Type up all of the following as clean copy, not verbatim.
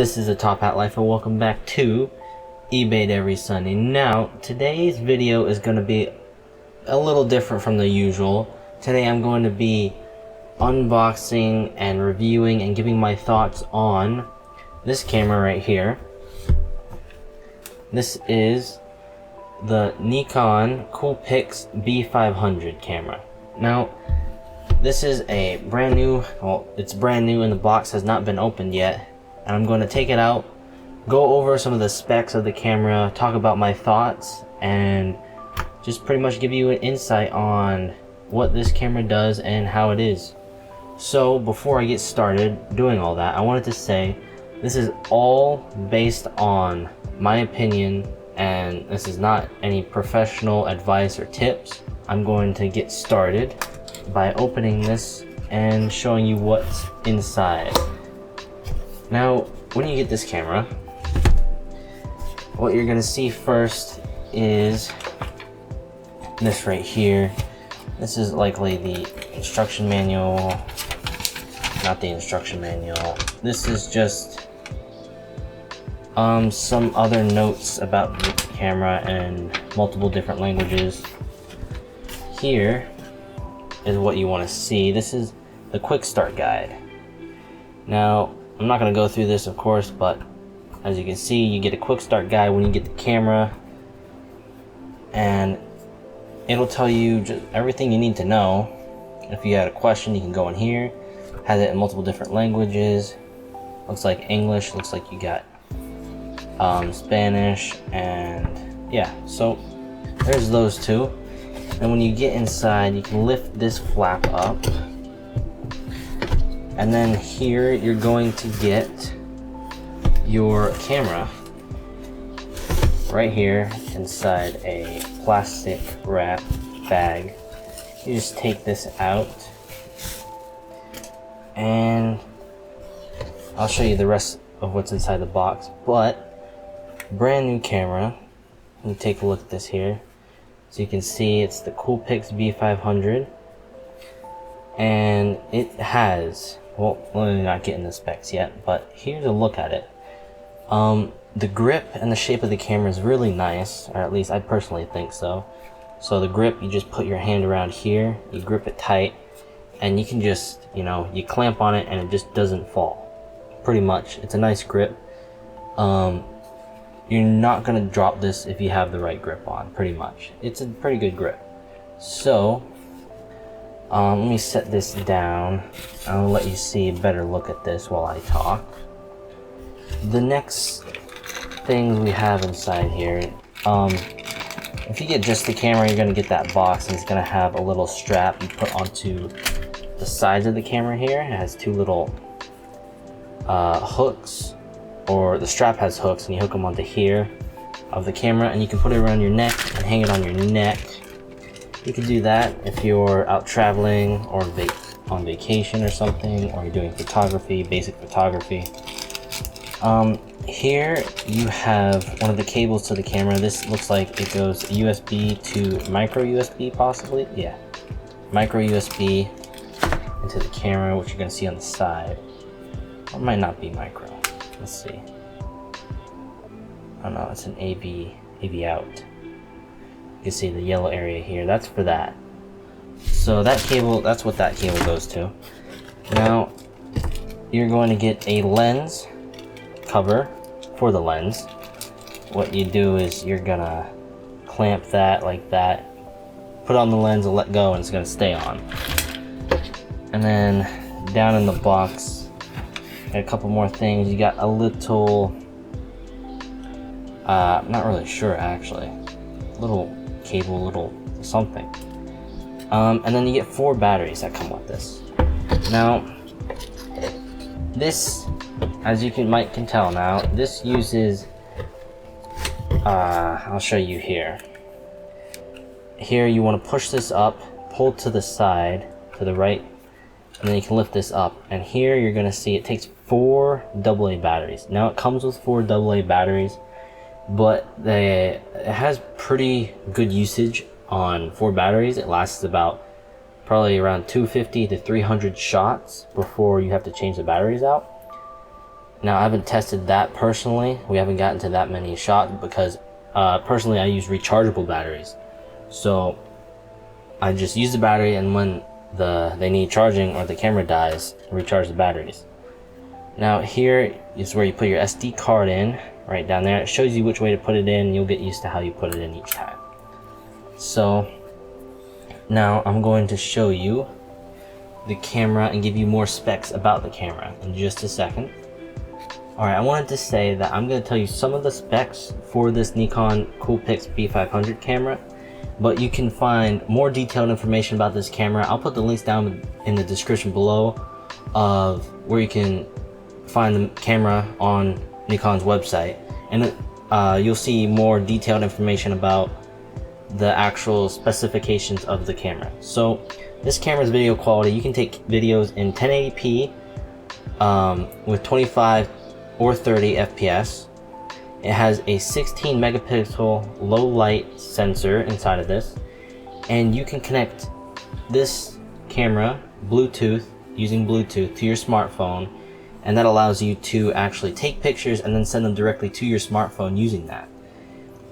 This is the Top Hat Life and welcome back to eBay Every Sunday. Now, today's video is going to be a little different from the usual. Today I'm going to be unboxing and reviewing and giving my thoughts on this camera right here. This is the Nikon Coolpix B500 camera. Now, this is a brand new, well, it's brand new in the box, has not been opened yet. And I'm going to take it out, go over some of the specs of the camera, talk about my thoughts, and just pretty much give you an insight on what this camera does and how it is. So before I get started doing all that, I wanted to say this is all based on my opinion, and this is not any professional advice or tips. I'm going to get started by opening this and showing you what's inside. Now, when you get this camera, what you're gonna see first is this right here. This is likely the instruction manual, not the instruction manual. This is just some other notes about the camera in multiple different languages. Here is what you want to see. This is the quick start guide. Now, I'm not going to go through this, of course, but as you can see, you get a quick start guide when you get the camera, and it'll tell you just everything you need to know. If you had a question, you can go in here. Has it in multiple different languages. Looks like English, looks like you got Spanish, and yeah, so there's those two. And when you get inside, you can lift this flap up. And then here you're going to get your camera right here inside a plastic wrap bag. You just take this out and I'll show you the rest of what's inside the box. But brand new camera. Let me take a look at this here. So you can see it's the Coolpix B500, and it has, well, we're not getting the specs yet, but here's a look at it. The grip and the shape of the camera is really nice, or at least I personally think so. So the grip, you just put your hand around here, you grip it tight, and you can just, you clamp on it and it just doesn't fall. Pretty much, it's a nice grip. You're not gonna drop this if you have the right grip on, pretty much. It's a pretty good grip. So, let me set this down. I'll let you see a better look at this while I talk. The next things we have inside here, if you get just the camera, you're gonna get that box, and it's gonna have a little strap you put onto the sides of the camera here. It has two little hooks, or the strap has hooks, and you hook them onto here of the camera, and you can put it around your neck and hang it on your neck. You can do that if you're out traveling or on vacation or something, or you're doing photography, basic photography. Here you have one of the cables to the camera. This looks like it goes USB to micro USB, possibly. Yeah, micro USB into the camera, which you're going to see on the side. Or it might not be micro. Let's see. Oh no, it's an AV out. You can see the yellow area here. That's for that. So that cable, that's what that cable goes to. Now, you're going to get a lens cover for the lens. What you do is you're gonna clamp that like that, put on the lens and let go, and it's gonna stay on. And then down in the box, a couple more things. You got a little, not really sure actually, little cable, little something. And then you get 4 batteries that come with this. Now, this, as you can tell now, this uses, I'll show you here. Here you want to push this up, pull to the side, to the right, and then you can lift this up. And here you're going to see it takes 4 AA batteries. Now it comes with 4 AA batteries, but it has pretty good usage on 4 batteries. It lasts about probably around 250 to 300 shots before you have to change the batteries out. Now I haven't tested that personally. We haven't gotten to that many shots because personally I use rechargeable batteries. So I just use the battery, and when they need charging or the camera dies, recharge the batteries. Now here is where you put your SD card in, right down there. It shows you which way to put it in. You'll get used to how you put it in each time. So now I'm going to show you the camera and give you more specs about the camera in just a second. Alright, I wanted to say that I'm going to tell you some of the specs for this Nikon Coolpix B500 camera, but you can find more detailed information about this camera. I'll put the links down in the description below of where you can find the camera on Nikon's website, and you'll see more detailed information about the actual specifications of the camera. So this camera's video quality, you can take videos in 1080p with 25 or 30 FPS. It has a 16 megapixel low light sensor inside of this, and you can connect this camera using Bluetooth to your smartphone, and that allows you to actually take pictures and then send them directly to your smartphone using that.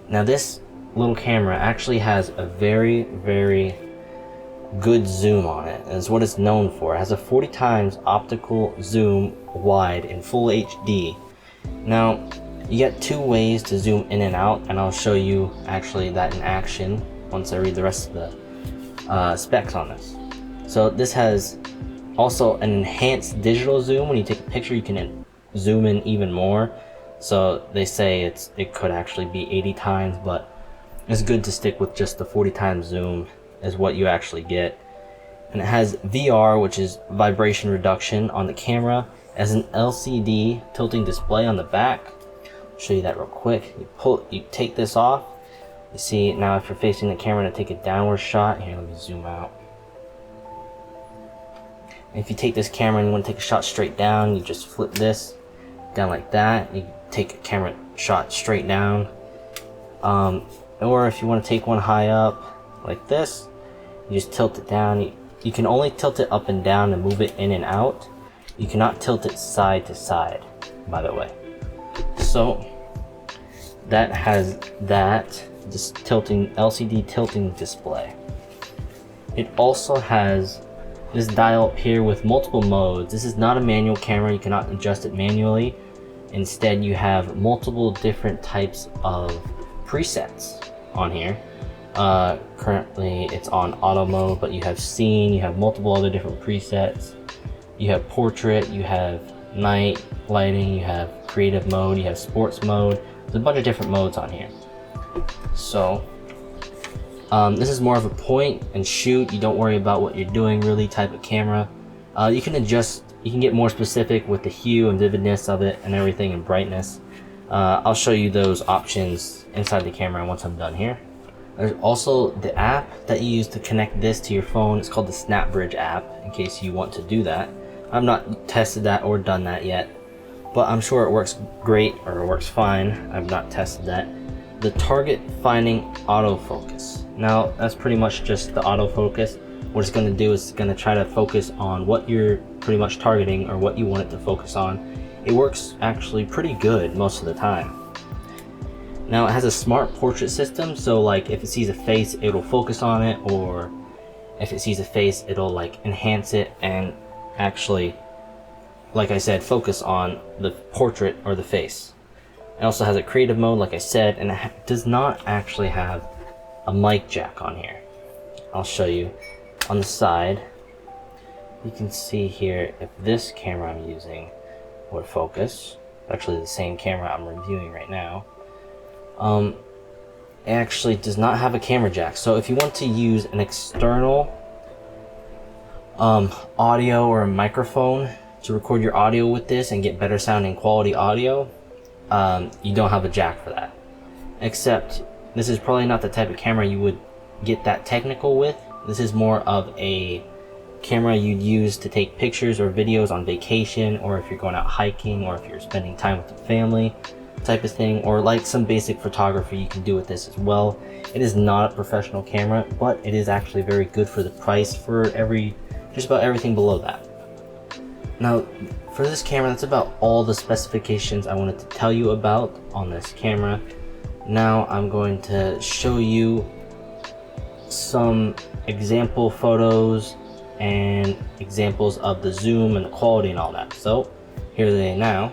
Now this little camera actually has a very, very good zoom on it. It's what it's known for. It has a 40 times optical zoom wide in full HD. Now you get two ways to zoom in and out, and I'll show you actually that in action once I read the rest of the specs on this. So this has also an enhanced digital zoom. When you take a picture, you can zoom in even more. So they say it could actually be 80 times, but it's good to stick with just the 40 times zoom is what you actually get. And it has VR, which is vibration reduction on the camera, as an LCD tilting display on the back. I'll show you that real quick. You take this off. You see now if you're facing the camera to take a downward shot. Here, let me zoom out. And if you take this camera and you want to take a shot straight down, you just flip this down like that. You take a camera shot straight down. Or if you want to take one high up like this, you just tilt it down. You can only tilt it up and down and move it in and out. You cannot tilt it side to side, by the way. So that has this tilting LCD tilting display. It also has this dial up here with multiple modes. This is not a manual camera. You cannot adjust it manually. Instead, you have multiple different types of presets on here. Currently it's on auto mode, but you have scene, you have multiple other different presets. You have portrait, you have night lighting, you have creative mode, you have sports mode. There's a bunch of different modes on here. So this is more of a point and shoot, you don't worry about what you're doing really type of camera. You can get more specific with the hue and vividness of it and everything, and brightness. I'll show you those options inside the camera once I'm done here. There's also the app that you use to connect this to your phone. It's called the SnapBridge app, in case you want to do that. I've not tested that or done that yet, but I'm sure it works great, or it works fine. I've not tested that. The target finding autofocus. Now that's pretty much just the autofocus. What it's going to do is it's going to try to focus on what you're pretty much targeting or what you want it to focus on. It works actually pretty good most of the time. Now it has a smart portrait system, so like if it sees a face, it'll focus on it, or if it sees a face, it'll like enhance it and actually, like I said, focus on the portrait or the face. It also has a creative mode, like I said, and it does not actually have a mic jack on here. I'll show you on the side. You can see here if this camera I'm using would focus. Actually the same camera I'm reviewing right now. It actually does not have a camera jack. So if you want to use an external audio or a microphone to record your audio with this and get better sounding quality audio, you don't have a jack for that. Except this is probably not the type of camera you would get that technical with. This is more of a camera you'd use to take pictures or videos on vacation, or if you're going out hiking, or if you're spending time with your family type of thing, or like some basic photography you can do with this as well. It is not a professional camera, but it is actually very good for the price for just about everything below that. Now for this camera, that's about all the specifications I wanted to tell you about on this camera. Now I'm going to show you some example photos and examples of the zoom and the quality and all that. So here they are now.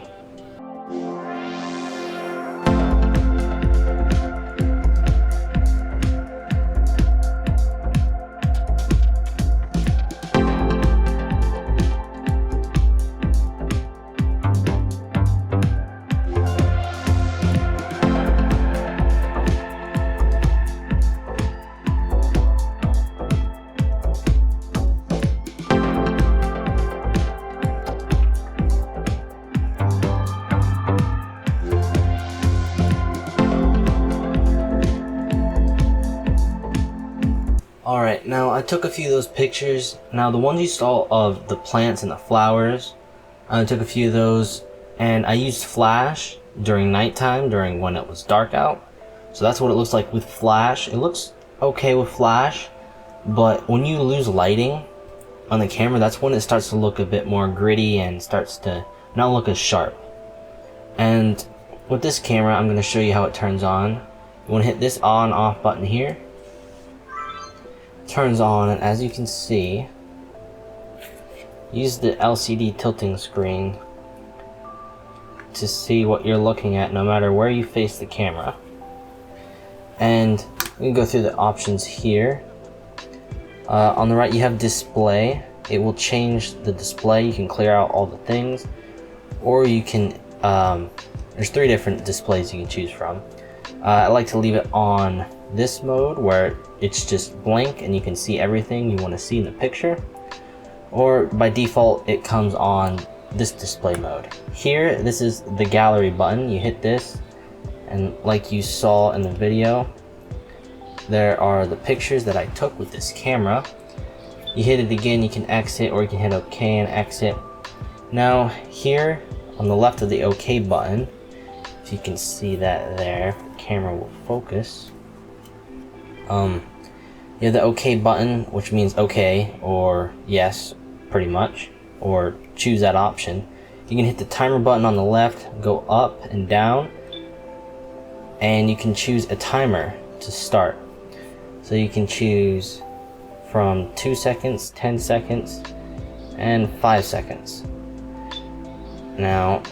Alright, now I took a few of those pictures. Now the ones you saw of the plants and the flowers, I took a few of those and I used flash during nighttime, during when it was dark out. So that's what it looks like with flash. It looks okay with flash, but when you lose lighting on the camera, that's when it starts to look a bit more gritty and starts to not look as sharp. And with this camera, I'm going to show you how it turns on. You want to hit this on off button here. Turns on, and as you can see, use the LCD tilting screen to see what you're looking at no matter where you face the camera. And we can go through the options here. On the right you have display. It will change the display. You can clear out all the things, or you can there's 3 different displays you can choose from. I like to leave it on this mode where it's just blank and you can see everything you want to see in the picture, or by default it comes on this display mode. Here, this is the gallery button. You hit this, and like you saw in the video, there are the pictures that I took with this camera. You hit it again, you can exit, or you can hit OK and exit. Now here on the left of the OK button, if you can see that there, the camera will focus. You have the OK button, which means OK or yes, pretty much, or choose that option. You can hit the timer button on the left, go up and down, and you can choose a timer to start. So you can choose from 2 seconds, 10 seconds, and 5 seconds. Now,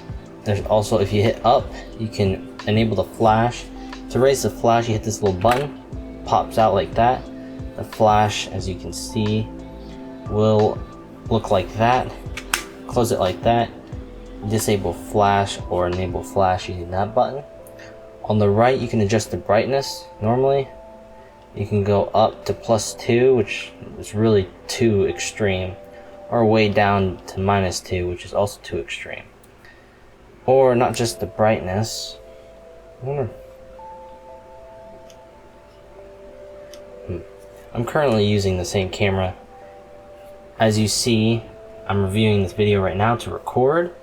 there's also, if you hit up, you can enable the flash. To raise the flash, you hit this little button, pops out like that. The flash, as you can see, will look like that. Close it like that. Disable flash or enable flash using that button. On the right, you can adjust the brightness. Normally, you can go up to +2, which is really too extreme, or way down to -2, which is also too extreme. Or not just the brightness. I'm currently using the same camera. As you see, I'm reviewing this video right now to record.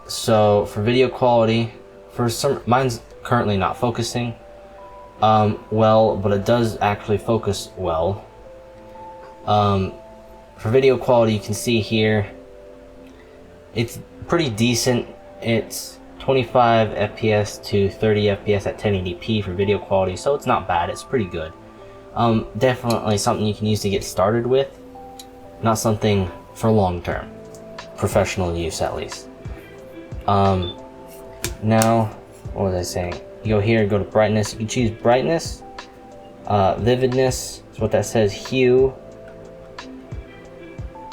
So for video quality, mine's currently not focusing well, but it does actually focus well. For video quality, you can see here, it's pretty decent. It's 25 FPS to 30 FPS at 1080p for video quality, so it's not bad. It's pretty good. Definitely something you can use to get started with, not something for long-term professional use, at least. Now, what was I saying? You go here, go to brightness. You can choose brightness, vividness is what that says, hue,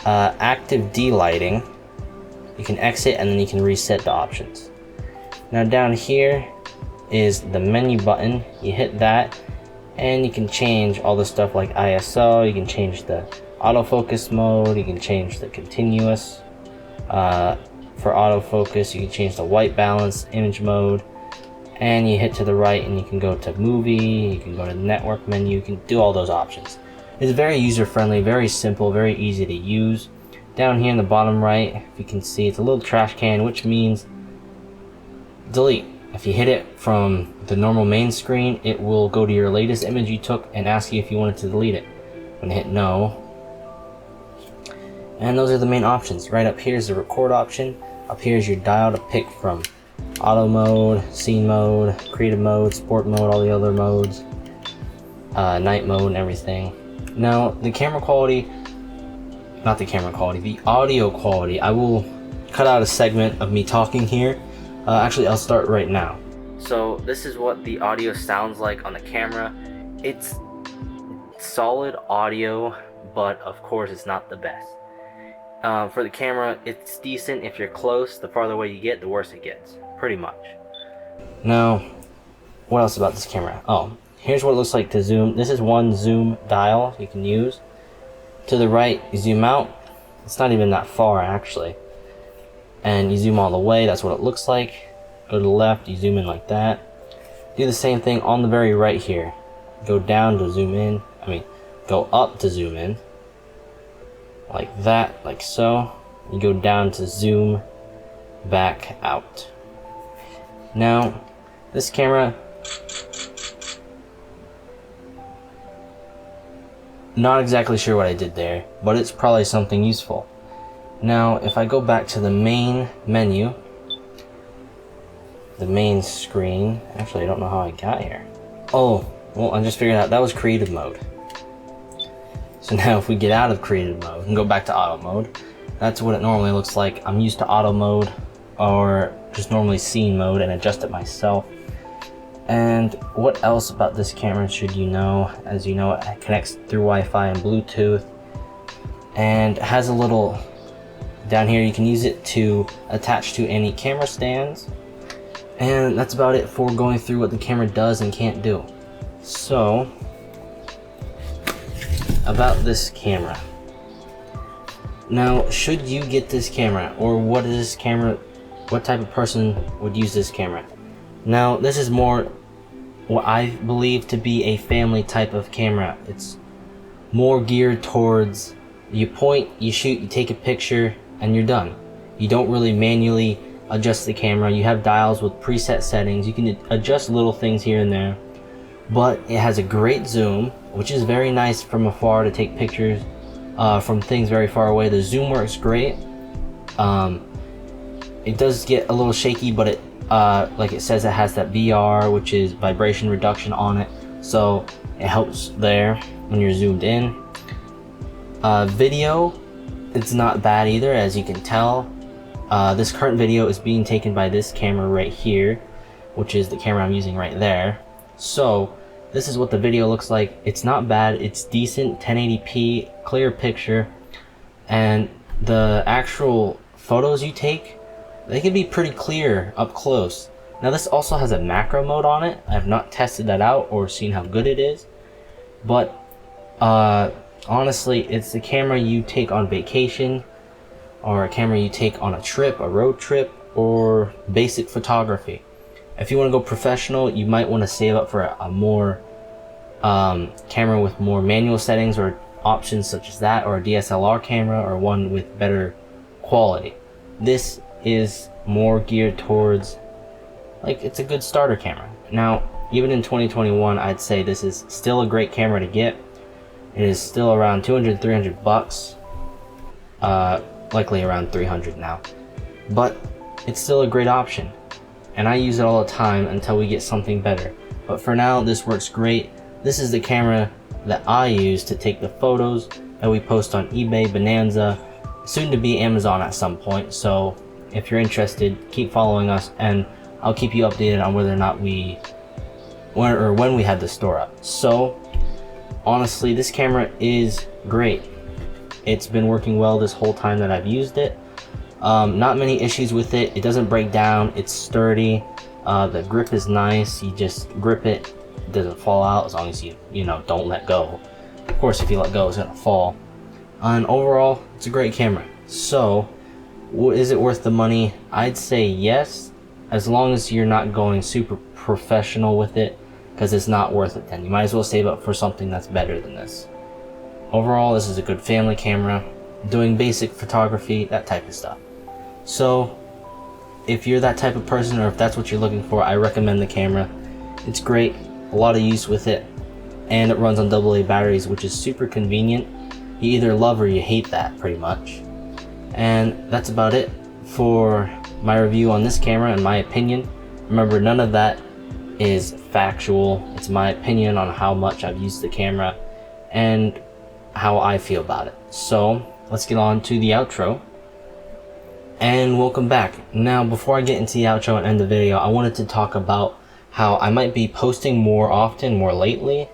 active delighting. You can exit and then you can reset the options. Now down here is the menu button. You hit that and you can change all the stuff like ISO. You can change the autofocus mode. You can change the continuous. For autofocus, you can change the white balance, image mode, and you hit to the right and you can go to movie, you can go to the network menu, you can do all those options. It's very user friendly, very simple, very easy to use. Down here in the bottom right, if you can see, it's a little trash can, which means delete. If you hit it from the normal main screen, it will go to your latest image you took and ask you if you wanted to delete it. I'm gonna hit no. And those are the main options. Right up here is the record option. Up here is your dial to pick from auto mode, scene mode, creative mode, sport mode, all the other modes, night mode and everything. Now the camera quality, not the camera quality, the audio quality, I will cut out a segment of me talking here. Actually, I'll start right now. So this is what the audio sounds like on the camera. It's solid audio, but of course it's not the best. For the camera, it's decent if you're close. The farther away you get, the worse it gets, pretty much. Now, what else about this camera? Oh, here's what it looks like to zoom. This is one zoom dial you can use. To the right, you zoom out. It's not even that far, actually. And you zoom all the way, that's what it looks like. Go to the left, you zoom in like that. Do the same thing on the very right here. Go down to zoom in. Go up to zoom in. Like that, like so. You go down to zoom back out. Now, this camera, not exactly sure what I did there, but it's probably something useful. Now, if I go back to the main menu, the main screen, actually I don't know how I got here. Oh, well, I just figured out that was creative mode. So now if we get out of creative mode and go back to auto mode, that's what it normally looks like. I'm used to auto mode or just normally scene mode and adjust it myself. And what else about this camera should you know? As you know, it connects through Wi-Fi and Bluetooth, and has a little down here you can use it to attach to any camera stands. And that's about it for going through what the camera does and can't do. So, about this camera. Now, should you get this camera, or what is this camera, what type of person would use this camera? Now, this is more what I believe to be a family type of camera. It's more geared towards you point, you shoot, you take a picture, and you're done. You don't really manually adjust the camera. You have dials with preset settings. You can adjust little things here and there, but it has a great zoom, which is very nice from afar to take pictures from things very far away. The zoom works great. It does get a little shaky, but it like it says, it has that VR, which is vibration reduction on it, so it helps there when you're zoomed in. Video, it's not bad either, as you can tell. This current video is being taken by this camera right here, which is the camera I'm using right there. So this is what the video looks like. It's not bad, it's decent, 1080p, clear picture, and the actual photos you take, they can be pretty clear up close. Now this also has a macro mode on it. I have not tested that out or seen how good it is, but honestly, it's the camera you take on vacation, or a camera you take on a trip, a road trip, or basic photography. If you want to go professional, you might want to save up for a more camera with more manual settings or options such as that, or a DSLR camera, or one with better quality. This is more geared towards, like, it's a good starter camera. Now, even in 2021, I'd say this is still a great camera to get. It is still around 200-300 bucks, likely around 300 now, but it's still a great option, and I use it all the time until we get something better. But for now, this works great. This is the camera that I use to take the photos that we post on eBay, Bonanza, soon to be Amazon at some point. So if you're interested, keep following us, and I'll keep you updated on whether or not when we have the store up. So honestly, this camera is great. It's been working well this whole time that I've used it. Not many issues with it. It doesn't break down. It's sturdy. The grip is nice. You just grip it. It doesn't fall out as long as you don't let go. Of course, if you let go, it's gonna fall. And overall, it's a great camera. So, is it worth the money? I'd say yes, as long as you're not going super professional with it, because it's not worth it then. You might as well save up for something that's better than this. Overall, this is a good family camera, doing basic photography, that type of stuff. So, if you're that type of person, or if that's what you're looking for, I recommend the camera. It's great, a lot of use with it, and it runs on AA batteries, which is super convenient. You either love or you hate that, pretty much. And that's about it for my review on this camera and my opinion. Remember, none of that is factual. It's my opinion on how much I've used the camera and how I feel about it. So let's get on to the outro. And welcome back. Now, before I get into the outro and end the video, I wanted to talk about how I might be posting more often, more lately.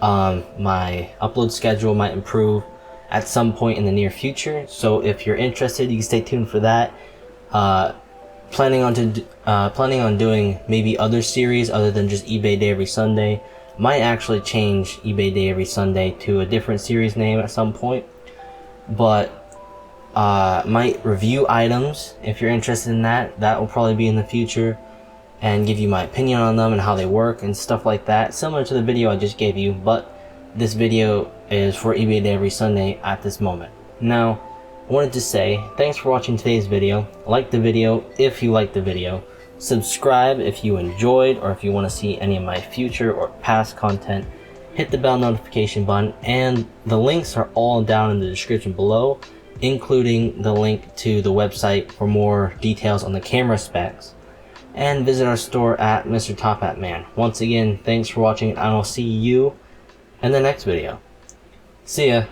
My upload schedule might improve at some point in the near future. So if you're interested, you can stay tuned for that. Planning on doing maybe other series other than just eBay Day Every Sunday. Might actually change eBay Day Every Sunday to a different series name at some point. But might review items if you're interested in that. That will probably be in the future, and give you my opinion on them and how they work and stuff like that, similar to the video I just gave you, but this video is for eBay Day Every Sunday at this moment. Now, I wanted to say thanks for watching today's video. Like the video if you liked the video, subscribe if you enjoyed, or if you want to see any of my future or past content. Hit the bell notification button, and the links are all down in the description below, including the link to the website for more details on the camera specs, and visit our store at Mr.TopHatMan. Once again, thanks for watching, and I'll see you in the next video. See ya.